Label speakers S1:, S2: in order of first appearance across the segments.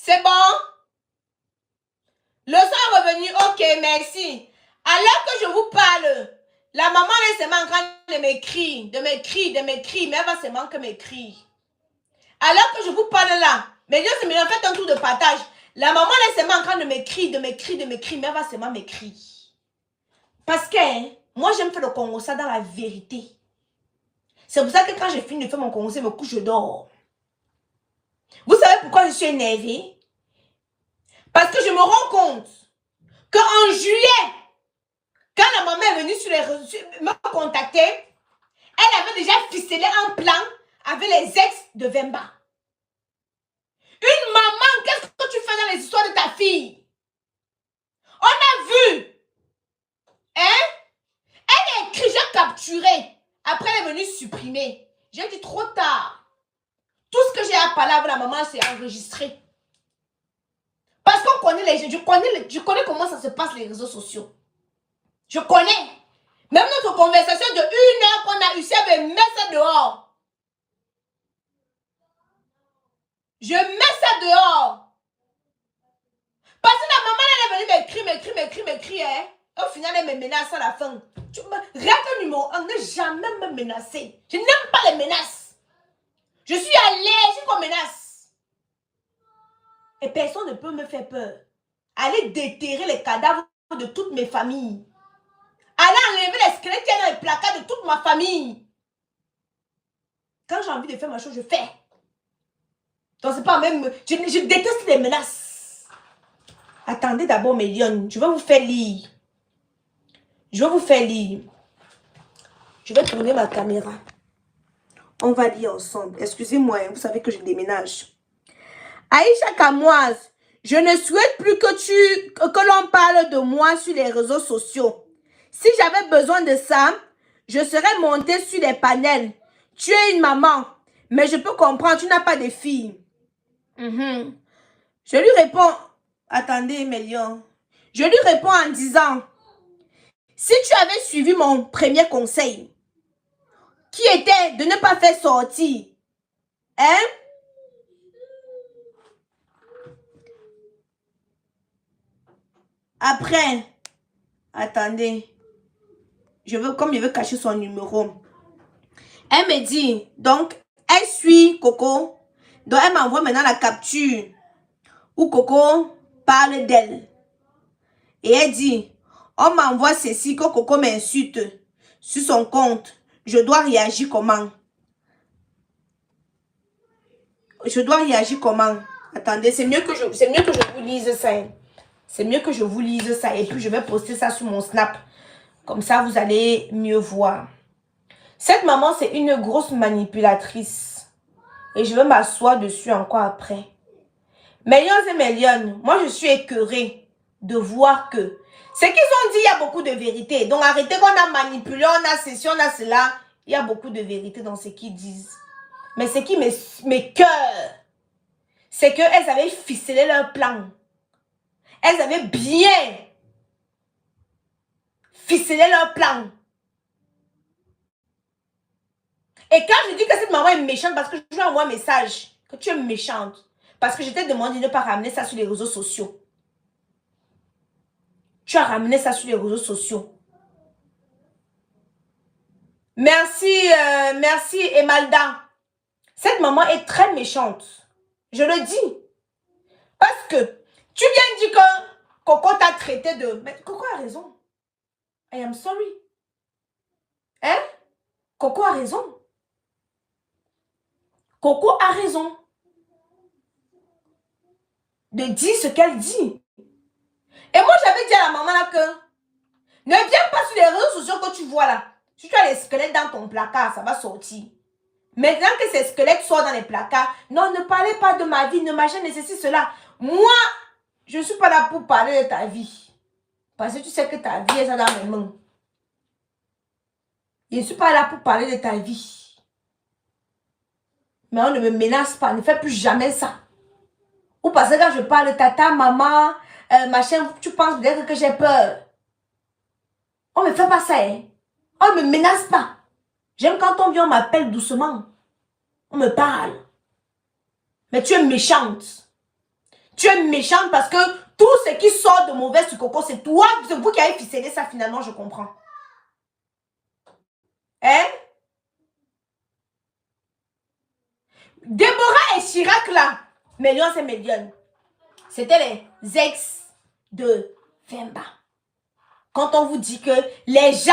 S1: C'est bon? Le son est revenu. Ok, merci. Alors que je vous parle, la maman est seulement en train de m'écrire, mais elle va seulement que m'écrire. Alors que je vous parle là, mais Dieu c'est bien, faites un tour de partage. La maman est seulement en train de m'écrire, mais elle va seulement m'écrire. Parce que moi j'aime faire le Congo ça dans la vérité. C'est pour ça que quand j'ai fini de faire mon Congo, je me couche, je dors. Vous savez pourquoi je suis énervée? Parce que je me rends compte qu'en juillet, quand la maman est venue sur les réseaux, me contacter, elle avait déjà ficelé un plan avec les ex de Vemba. Une maman, qu'est-ce que tu fais dans les histoires de ta fille? On a vu. Hein? Elle a écrit, j'ai capturé. Après, elle est venue supprimer. J'ai dit trop tard. Tout ce que j'ai à parler avec la maman, c'est enregistré. Parce qu'on connaît les gens. Je connais comment ça se passe les réseaux sociaux. Je connais. Même notre conversation de 1 heure qu'on a eu, si elle me met ça dehors. Je mets ça dehors. Parce que la maman, elle est venue m'écrire. Hein? Au final, elle me menace à la fin. Règle numéro 1, ne jamais me menacer. Je n'aime pas les menaces. Je suis allergique aux menaces. Et personne ne peut me faire peur. Allez déterrer les cadavres de toutes mes familles. Allez enlever les squelettes qui sont dans les placards de toute ma famille. Quand j'ai envie de faire ma chose, je fais. Donc c'est pas même... Je déteste les menaces. Attendez d'abord mes lions. Je vais vous faire lire. Je vais tourner ma caméra. On va lire ensemble. Excusez-moi, vous savez que je déménage. Aïcha Kamoise, je ne souhaite plus que l'on parle de moi sur les réseaux sociaux. Si j'avais besoin de ça, je serais montée sur les panels. Tu es une maman, mais je peux comprendre, tu n'as pas de fille. Je lui réponds, attendez, Mélion. Je lui réponds en disant, si tu avais suivi mon premier conseil, qui était de ne pas faire sortir, hein? Après, attendez, comme je veux cacher son numéro, elle me dit, donc, elle suit Coco, donc elle m'envoie maintenant la capture où Coco parle d'elle. Et elle dit, on m'envoie ceci, que Coco m'insulte sur son compte. Je dois réagir comment? Je dois réagir comment? Attendez, c'est mieux que je vous lise ça. C'est mieux que je vous lise ça. Et puis, je vais poster ça sur mon Snap. Comme ça, vous allez mieux voir. Cette maman, c'est une grosse manipulatrice. Et je vais m'asseoir dessus encore après. Mes lions et mes lionnes, moi, je suis écœurée de voir que ce qu'ils ont dit, il y a beaucoup de vérité. Donc, arrêtez qu'on a manipulé, on a ceci, on a cela. Il y a beaucoup de vérité dans ce qu'ils disent. Mais ce qui m'écoeure, c'est qu'elles avaient ficelé leur plan. Elles avaient bien ficelé leur plan. Et quand je dis que cette maman est méchante, parce que je lui envoie un message, que tu es méchante, parce que je t'ai demandé de ne pas ramener ça sur les réseaux sociaux. Tu as ramené ça sur les réseaux sociaux. Merci, merci Emalda. Cette maman est très méchante. Je le dis. Parce que tu viens dire que Coco t'a traité de... Mais Coco a raison. I am sorry. Hein? Coco a raison. Coco a raison. De dire ce qu'elle dit. Et moi, j'avais dit à la maman là que ne viens pas sur les réseaux sociaux que tu vois là. Si tu as les squelettes dans ton placard, ça va sortir. Maintenant que ces squelettes sortent dans les placards, non, ne parlez pas de ma vie, ne machin, nécessite cela. Moi, je ne suis pas là pour parler de ta vie. Parce que tu sais que ta vie est ça dans mes mains. Je ne suis pas là pour parler de ta vie. Mais on ne me menace pas, ne fais plus jamais ça. Ou parce que quand je parle de tata, maman, machin, tu penses peut-être que j'ai peur. On ne me fait pas ça, hein. On ne me menace pas. J'aime quand on vient, on m'appelle doucement. On me parle. Mais tu es méchante. Tu es méchante parce que tout ce qui sort de mauvais sur Coco, c'est toi, c'est vous qui avez ficelé ça finalement, je comprends. Hein? Déborah et Chirac là, Mélion c'est Mélion. C'était les ex de Femba. Quand on vous dit que les gens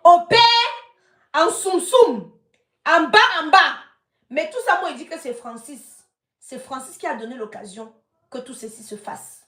S1: opèrent en soum-soum, en bas, mais tout ça, moi, il dit que c'est Francis. C'est Francis qui a donné l'occasion que tout ceci se fasse.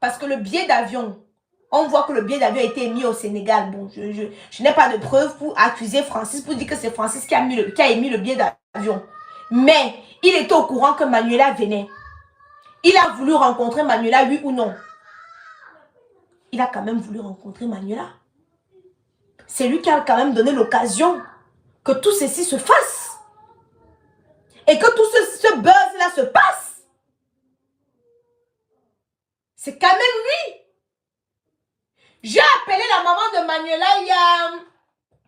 S1: Parce que le billet d'avion, on voit que le billet d'avion a été émis au Sénégal. Bon, je n'ai pas de preuve pour accuser Francis, pour dire que c'est Francis qui a émis le billet d'avion. Mais il était au courant que Manuela venait. Il a voulu rencontrer Manuela, oui ou non? Il a quand même voulu rencontrer Manuela. C'est lui qui a quand même donné l'occasion que tout ceci se fasse. Et que tout ce buzz-là se passe. C'est quand même lui. J'ai appelé la maman de Manuela il y a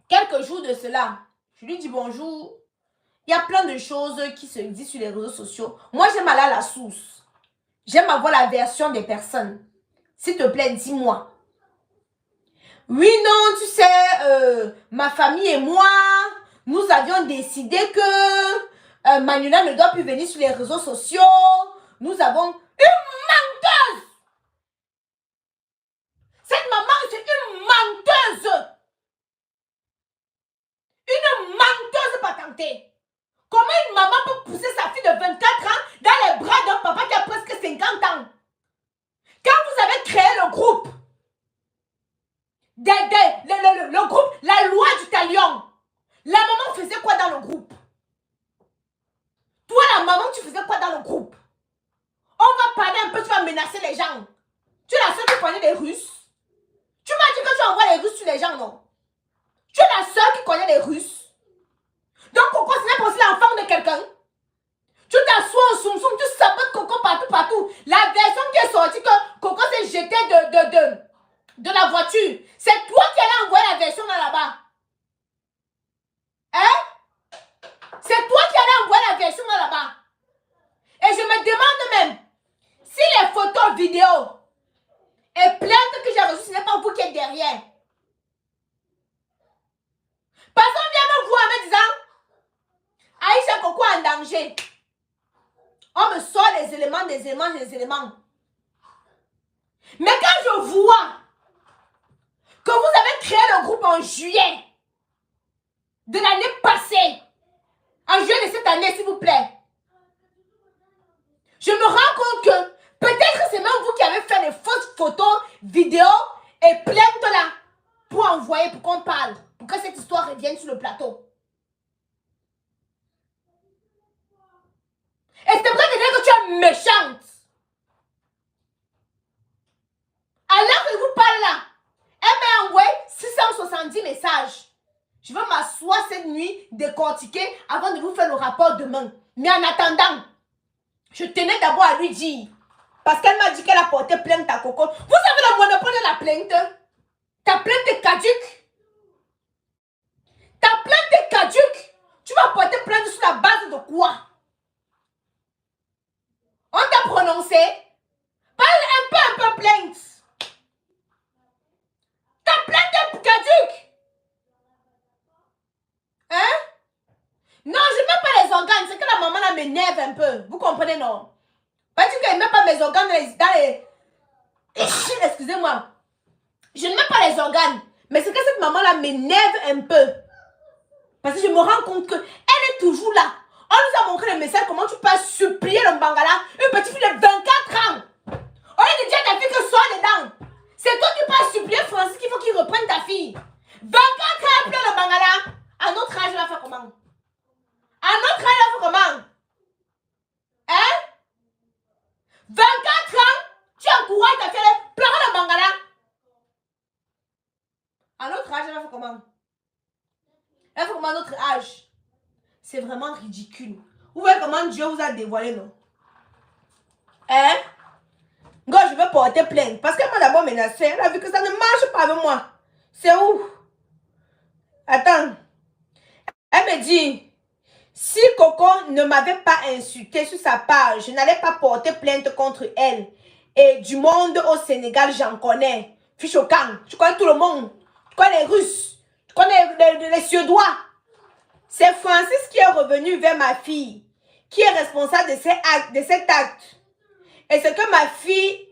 S1: quelques jours de cela. Je lui dis bonjour. Il y a plein de choses qui se disent sur les réseaux sociaux. Moi, j'aime aller à la source. J'aime avoir la version des personnes. S'il te plaît, dis-moi. Oui, non, tu sais, ma famille et moi, nous avions décidé que Manuela ne doit plus venir sur les réseaux sociaux. Nous avons une menteuse. Cette maman, c'est une menteuse. Une menteuse patentée. Comment une maman peut pousser sa fille de 24 ans dans les bras d'un papa qui a presque 50 ans? Quand vous avez créé le groupe, le groupe, la loi du talion, la maman faisait quoi dans le groupe? Toi, la maman, tu faisais quoi dans le groupe? On va parler un peu, tu vas menacer les gens. Tu es la seule qui connaît les Russes. Tu m'as dit que tu envoies les Russes sur les gens, non? Tu es la seule qui connaît les Russes. Donc, Coco, ce n'est pas aussi l'enfant de quelqu'un. Tu t'assois au soum-soum, tu sabotes Coco partout. La version qui est sortie que Coco s'est jeté de la voiture, c'est toi qui allais envoyer la version là-bas. Hein? C'est toi qui allais envoyer la version là-bas. Et je me demande même, si les photos, vidéos et plaintes que j'ai reçues, ce n'est pas vous qui êtes derrière. Parce qu'on vient me voir en me disant, Aïcha Coco en danger. On me sort des éléments. Mais quand je vois que vous avez créé le groupe en juillet de l'année passée, en juillet de cette année, s'il vous plaît, je me rends compte que peut-être c'est même vous qui avez fait les fausses photos, vidéos et plaintes là pour envoyer, pour qu'on parle, pour que cette histoire revienne sur le plateau. Et c'est pour ça que je dis que tu es méchante. Alors que je vous parle là, elle m'a envoyé 670 messages. Je vais m'asseoir cette nuit, décortiquer avant de vous faire le rapport demain. Mais en attendant, je tenais d'abord à lui dire, parce qu'elle m'a dit qu'elle a porté plainte à Coco. Vous avez le monopole de la plainte. Ta plainte est caduque. Ta plainte est caduque. Tu vas porter plainte sur la base de quoi? On t'a prononcé. Parle un peu plainte. Ta plainte est caduque. Hein? Non, je ne mets pas les organes. C'est que la maman là m'énerve un peu. Vous comprenez, non? Parce qu'elle ne met pas mes organes dans les... Excusez-moi. Je ne mets pas les organes. Mais c'est que cette maman là m'énerve un peu. Parce que je me rends compte qu'elle est toujours là. On nous a montré le message comment tu peux supplier le Bangala, une petite fille de 24 ans. On a dit à ta fille que sois dedans. C'est toi qui peux supplier Francis qu'il faut qu'il reprenne ta fille. 24 ans après le Bangala. À notre âge, elle a fait comment? À notre âge, elle a fait comment? Hein? 24 ans, tu encourages ta fille à pleurer le Bangala. À notre âge, elle a fait comment? Elle fait comment à notre âge? C'est vraiment ridicule. Vous voyez comment Dieu vous a dévoilé, non? Hein? Quand je veux porter plainte. Parce qu'elle m'a d'abord menacé. Elle a vu que ça ne marche pas avec moi. C'est où? Attends. Elle me dit, Si Coco ne m'avait pas insulté sur sa page, je n'allais pas porter plainte contre elle. Et du monde au Sénégal, j'en connais. Fiche au camp, tu connais tout le monde. Tu connais les Russes, tu connais les Suédois. C'est Francis qui est revenu vers ma fille, qui est responsable de cet acte. Et c'est que ma fille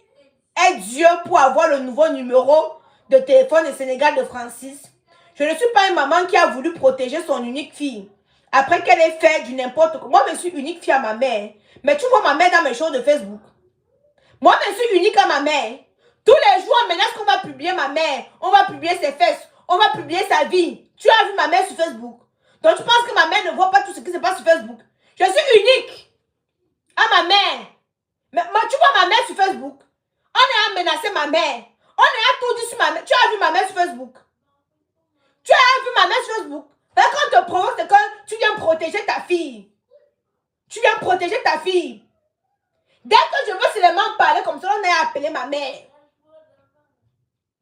S1: est Dieu pour avoir le nouveau numéro de téléphone du Sénégal de Francis. Je ne suis pas une maman qui a voulu protéger son unique fille. Après qu'elle ait fait du n'importe quoi. Moi, je suis unique fille à ma mère. Mais tu vois ma mère dans mes choses de Facebook. Moi, je suis unique à ma mère. Tous les jours, on menace qu'on va publier ma mère. On va publier ses fesses. On va publier sa vie. Tu as vu ma mère sur Facebook. Donc, tu penses que ma mère ne voit pas tout ce qui se passe sur Facebook. Je suis unique à ma mère. Mais tu vois ma mère sur Facebook. On a menacé ma mère. On a tout dit sur ma mère. Tu as vu ma mère sur Facebook. Tu as vu ma mère sur Facebook. Quand on te provoque, c'est que tu viens protéger ta fille. Tu viens protéger ta fille. Dès que je veux seulement parler comme ça, on a appelé ma mère.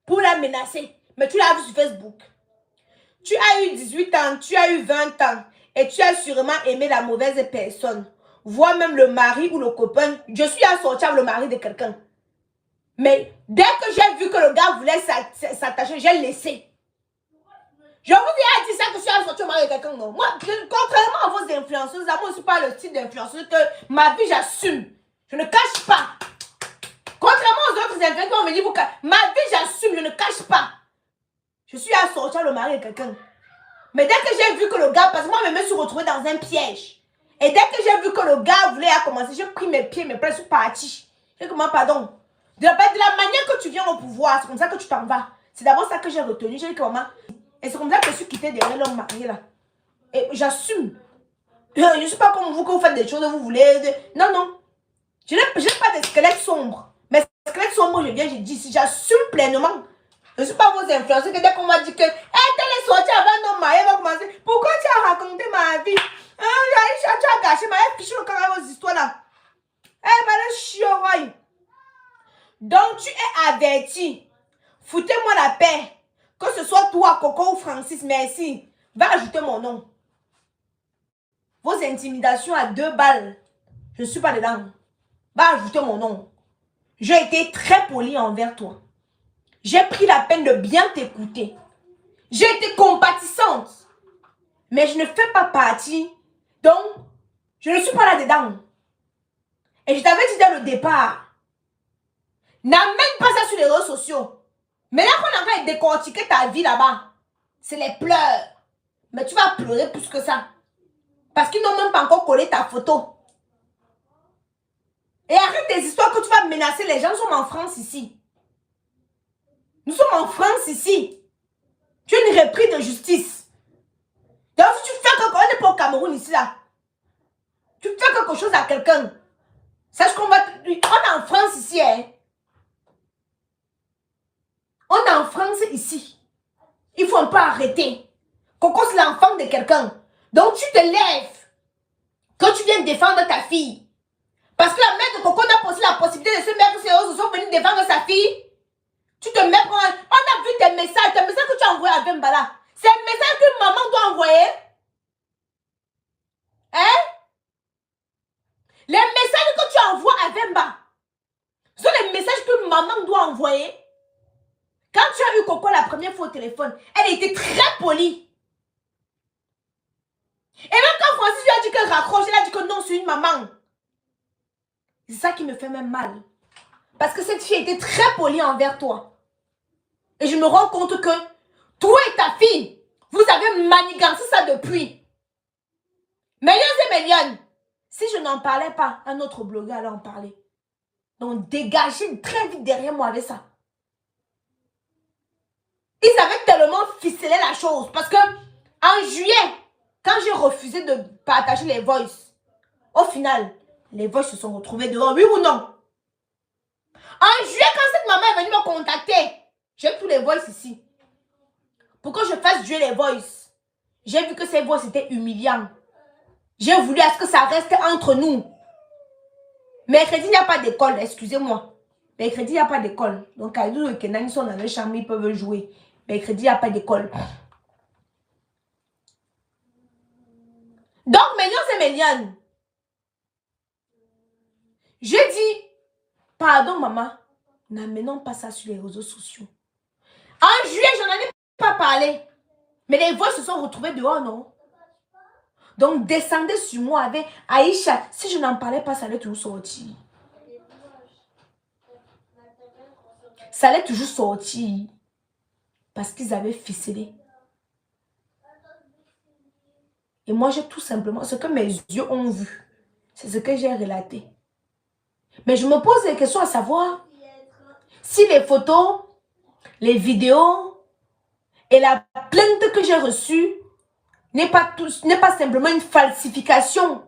S1: Pour la menacer. Mais tu l'as vu sur Facebook. Tu as eu 18 ans, tu as eu 20 ans. Et tu as sûrement aimé la mauvaise personne. Voire même le mari ou le copain. Je suis assortie avec le mari de quelqu'un. Mais dès que j'ai vu que le gars voulait s'attacher, j'ai laissé. Je vous ai dit ça que je suis assortie au mari de quelqu'un. Non. Moi, contrairement à vos influenceuses, moi, je ne suis pas le style d'influenceuse que ma vie, j'assume. Je ne cache pas. Contrairement aux autres influenceurs, on me dit, ma vie, j'assume, je ne cache pas. Je suis assortie au mari de quelqu'un. Mais dès que j'ai vu que le gars, parce que moi, je me suis retrouvée dans un piège. Et dès que j'ai vu que le gars voulait commencer, j'ai pris mes pieds, mes pieds, je suis partie. J'ai dit, comment, pardon. De la manière que tu viens au pouvoir, c'est comme ça que tu t'en vas. C'est d'abord ça que j'ai retenu. J'ai dit, comment. Et c'est comme ça que je suis quittée derrière l'homme marié là. Et j'assume. Je ne suis pas comme vous que vous faites des choses, vous voulez. Non, non. Je n'ai pas de squelette sombre. Mais squelette sombre, je viens, je dis, si j'assume pleinement. Je ne suis pas vos influenceurs que dès qu'on m'a dit que, hey, t'es sortie avant un homme marié, va commencer. Pourquoi tu as raconté ma vie? Tu as gâché ma vie, fichu le carré aux histoires là. Eh, madame chioroy. Donc, tu es averti. Foutez-moi la paix. Que ce soit toi, Coco ou Francis, merci. Va ajouter mon nom. Vos intimidations à 2 balles, je ne suis pas dedans. Va ajouter mon nom. J'ai été très poli envers toi. J'ai pris la peine de bien t'écouter. J'ai été compatissante. Mais je ne fais pas partie. Donc, je ne suis pas là-dedans. Et je t'avais dit dès le départ. N'amène pas ça sur les réseaux sociaux. Mais là qu'on est en train de décortiquer ta vie là-bas, c'est les pleurs. Mais tu vas pleurer plus que ça. Parce qu'ils n'ont même pas encore collé ta photo. Et arrête tes histoires que tu vas menacer les gens. Nous sommes en France ici. Nous sommes en France ici. Tu es une reprise de justice. Donc si tu fais quelque chose, on n'est pas au Cameroun ici là. Tu fais quelque chose à quelqu'un. Sache qu'on va... On est en France ici, hein. On est en France ici. Il faut un peu arrêter. Coco, c'est l'enfant de quelqu'un. Donc tu te lèves. Que tu viens défendre ta fille. Parce que la mère de Coco n'a pas aussi la possibilité de se mettre sur les sont venus défendre sa fille. Tu te mets pour un... On a vu tes messages que tu as envoyés à Vembala. C'est un message que maman doit envoyer. Hein? Les messages que tu envoies à Vemba sont les messages que maman doit envoyer. Quand tu as eu Coco la première fois au téléphone, elle était très polie. Et même quand Francis lui a dit qu'elle raccroche, elle a dit que non, c'est une maman. C'est ça qui me fait même mal. Parce que cette fille était très polie envers toi. Et je me rends compte que toi et ta fille, vous avez manigancé ça depuis. Millions et millions. Si je n'en parlais pas, un autre blogueur allait en parler. Donc dégagez très vite derrière moi avec ça. Ils avaient tellement ficelé la chose. Parce que en juillet, quand j'ai refusé de partager les voices, au final, les voices se sont retrouvées dehors, oui ou non? En juillet, quand cette maman est venue me contacter, j'ai tous les voices ici. Pour que je fasse jouer les voices, j'ai vu que ces voices étaient humiliantes. J'ai voulu à ce que ça reste entre nous. Mercredi, il n'y a pas d'école, excusez-moi. Mercredi, il n'y a pas d'école. Donc, Kaidou et Kenan, ils sont dans le chambre, ils peuvent jouer. Mercredi, il n'y a pas d'école. Donc, Mélian, c'est Méliane. Je dis, pardon, maman, n'amenons pas ça sur les réseaux sociaux. En juillet, je n'en ai pas parlé. Mais les voix se sont retrouvées dehors, non? Donc, descendez sur moi avec Aïcha. Si je n'en parlais pas, ça allait toujours sortir. Ça allait toujours sortir. Parce qu'ils avaient ficelé. Et moi, j'ai tout simplement, ce que mes yeux ont vu, c'est ce que j'ai relaté. Mais je me pose des questions à savoir si les photos, les vidéos et la plainte que j'ai reçue n'est pas simplement une falsification